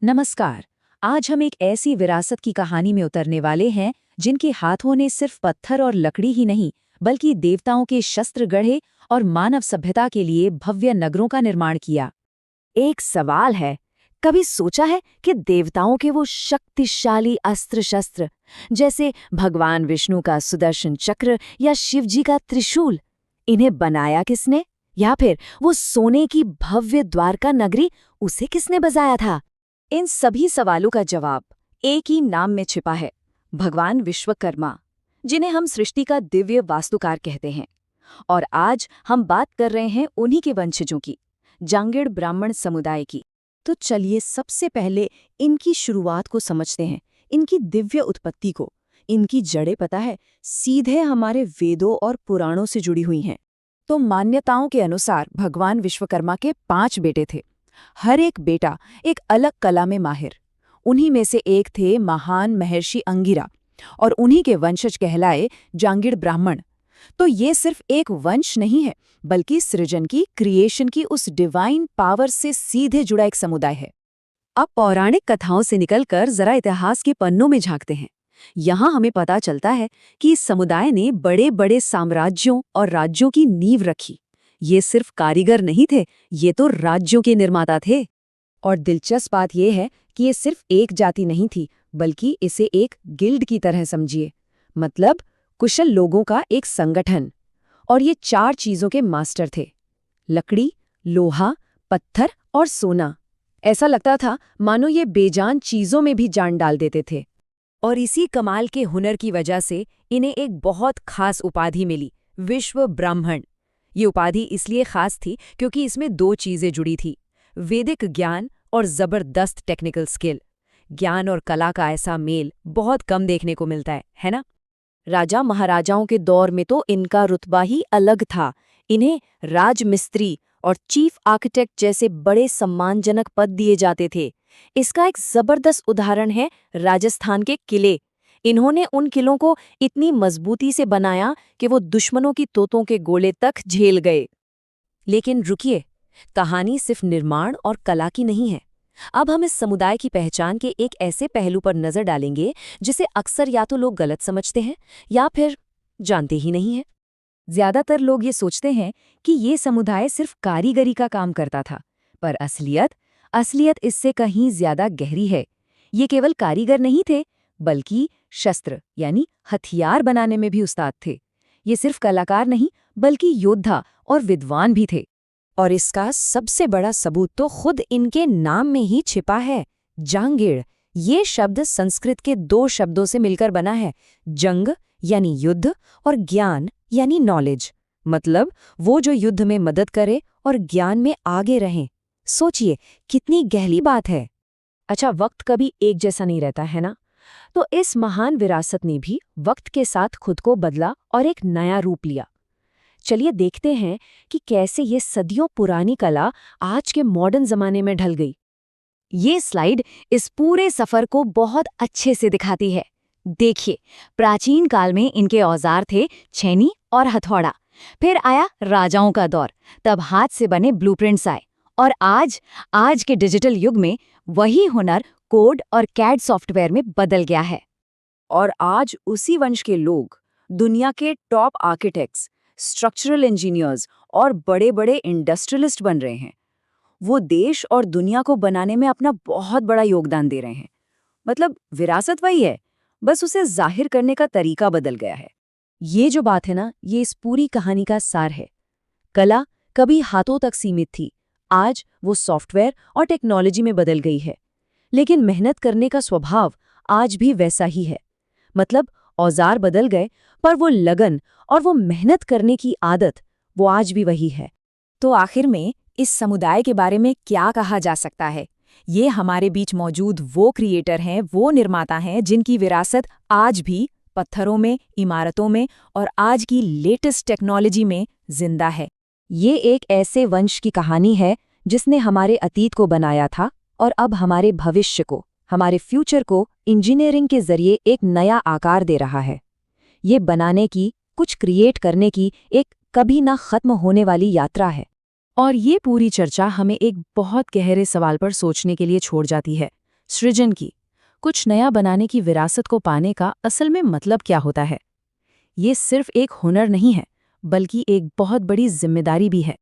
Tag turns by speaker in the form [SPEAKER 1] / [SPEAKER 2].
[SPEAKER 1] नमस्कार। आज हम एक ऐसी विरासत की कहानी में उतरने वाले हैं जिनके हाथों ने सिर्फ पत्थर और लकड़ी ही नहीं बल्कि देवताओं के शस्त्र गढ़े और मानव सभ्यता के लिए भव्य नगरों का निर्माण किया।
[SPEAKER 2] एक सवाल है, कभी सोचा है कि देवताओं के वो शक्तिशाली अस्त्र शस्त्र जैसे भगवान विष्णु का सुदर्शन चक्र या शिव जी का त्रिशूल, इन्हें बनाया किसने? या फिर वो सोने की भव्य द्वारका नगरी, उसे किसने बसाया था? इन सभी सवालों का जवाब एक ही नाम में छिपा है, भगवान विश्वकर्मा, जिन्हें हम सृष्टि का दिव्य वास्तुकार कहते हैं। और आज हम बात कर रहे हैं उन्हीं के वंशजों की, जांगीड़ ब्राह्मण समुदाय की। तो चलिए सबसे पहले इनकी शुरुआत को समझते हैं, इनकी दिव्य उत्पत्ति को। इनकी जड़ें पता है, सीधे हमारे वेदों और पुराणों से जुड़ी हुई हैं। तो मान्यताओं के अनुसार भगवान विश्वकर्मा के 5 बेटे थे। हर एक बेटा एक अलग कला में माहिर। उन्हीं में से एक थे महान महर्षि अंगिरा, और उन्हीं के वंशज कहलाए जांगीड़ ब्राह्मण। तो ये सिर्फ एक वंश नहीं है, बल्कि सृजन की, क्रिएशन की उस डिवाइन पावर से सीधे जुड़ा एक समुदाय है। अब पौराणिक कथाओं से निकलकर जरा इतिहास के पन्नों में झांकते हैं। यहाँ हमें पता चलता है कि इस समुदाय ने बड़े बड़े साम्राज्यों और राज्यों की नींव रखी। ये सिर्फ कारीगर नहीं थे, ये तो राज्यों के निर्माता थे। और दिलचस्प बात यह है कि ये सिर्फ एक जाति नहीं थी, बल्कि इसे एक गिल्ड की तरह समझिए, मतलब कुशल लोगों का एक संगठन। और ये 4 चीजों के मास्टर थे: लकड़ी, लोहा, पत्थर और सोना। ऐसा लगता था मानो ये बेजान चीजों में भी जान डाल देते थे। और इसी कमाल के हुनर की वजह से इन्हें एक बहुत खास उपाधि मिली, विश्व ब्राह्मण। ये उपाधि इसलिए खास थी क्योंकि इसमें 2 चीजें जुड़ी थी: वैदिक ज्ञान और जबरदस्त टेक्निकल स्किल। ज्ञान और कला का ऐसा मेल बहुत कम देखने को मिलता है ना? राजा महाराजाओं के दौर में तो इनका रुतबा ही अलग था। इन्हें राजमिस्त्री और चीफ आर्किटेक्ट जैसे बड़े सम्मानजनक पद दिए जाते थे। इसका एक जबरदस्त उदाहरण है राजस्थान के किले। इन्होंने उन किलों को इतनी मजबूती से बनाया कि वो दुश्मनों की तोपों के गोले तक झेल गए। लेकिन रुकिए, कहानी सिर्फ निर्माण और कला की नहीं है। अब हम इस समुदाय की पहचान के एक ऐसे पहलू पर नजर डालेंगे जिसे अक्सर या तो लोग गलत समझते हैं या फिर जानते ही नहीं हैं। ज्यादातर लोग ये सोचते हैं कि ये समुदाय सिर्फ कारीगरी का काम करता था, पर असलियत इससे कहीं ज्यादा गहरी है। ये केवल कारीगर नहीं थे, बल्कि शस्त्र यानी हथियार बनाने में भी उस्ताद थे। ये सिर्फ कलाकार नहीं, बल्कि योद्धा और विद्वान भी थे। और इसका सबसे बड़ा सबूत तो खुद इनके नाम में ही छिपा है, जांगीड़। ये शब्द संस्कृत के 2 शब्दों से मिलकर बना है, जंग यानी युद्ध और ज्ञान यानी नॉलेज। मतलब वो जो युद्ध में मदद करे और ज्ञान में आगे रहें। सोचिए कितनी गहरी बात है। अच्छा, वक्त कभी एक जैसा नहीं रहता है ना? तो इस महान विरासत ने भी वक्त के साथ खुद को बदला और एक नया रूप लिया। चलिए देखते हैं कि कैसे ये सदियों पुरानी कला आज के मॉडर्न जमाने में ढल गई। ये स्लाइड इस पूरे सफर को बहुत अच्छे से दिखाती है। देखिए, प्राचीन काल में इनके औजार थे छेनी और हथौड़ा। फिर आया राजाओं का दौर, तब हाथ से बने ब्लूप्रिंट्स आए। और आज के डिजिटल युग में वही हुनर कोड और कैड सॉफ्टवेयर में बदल गया है। और आज उसी वंश के लोग दुनिया के टॉप आर्किटेक्ट्स, स्ट्रक्चरल इंजीनियर्स और बड़े-बड़े इंडस्ट्रियलिस्ट बन रहे हैं। वो देश और दुनिया को बनाने में अपना बहुत बड़ा योगदान दे रहे हैं। मतलब विरासत वही है, बस उसे जाहिर करने का तरीका बदल गया है। ये जो बात है ना, ये इस पूरी कहानी का सार है। कला कभी हाथों तक सीमित थी, आज वो सॉफ्टवेयर और टेक्नोलॉजी में बदल गई है। लेकिन मेहनत करने का स्वभाव आज भी वैसा ही है। मतलब औजार बदल गए, पर वो लगन और वो मेहनत करने की आदत, वो आज भी वही है। तो आखिर में इस समुदाय के बारे में क्या कहा जा सकता है? ये हमारे बीच मौजूद वो क्रिएटर हैं, वो निर्माता हैं जिनकी विरासत आज भी पत्थरों में, इमारतों में और आज की लेटेस्ट टेक्नोलॉजी में जिंदा है। ये एक ऐसे वंश की कहानी है जिसने हमारे अतीत को बनाया था और अब हमारे भविष्य को, हमारे फ्यूचर को इंजीनियरिंग के जरिए एक नया आकार दे रहा है। ये बनाने की, कुछ क्रिएट करने की एक कभी ना खत्म होने वाली यात्रा है। और ये पूरी चर्चा हमें एक बहुत गहरे सवाल पर सोचने के लिए छोड़ जाती है।
[SPEAKER 1] सृजन की। कुछ नया बनाने की विरासत को पाने का असल में मतलब क्या होता है? ये सिर्फ एक हुनर नहीं है, बल्कि एक बहुत बड़ी जिम्मेदारी भी है।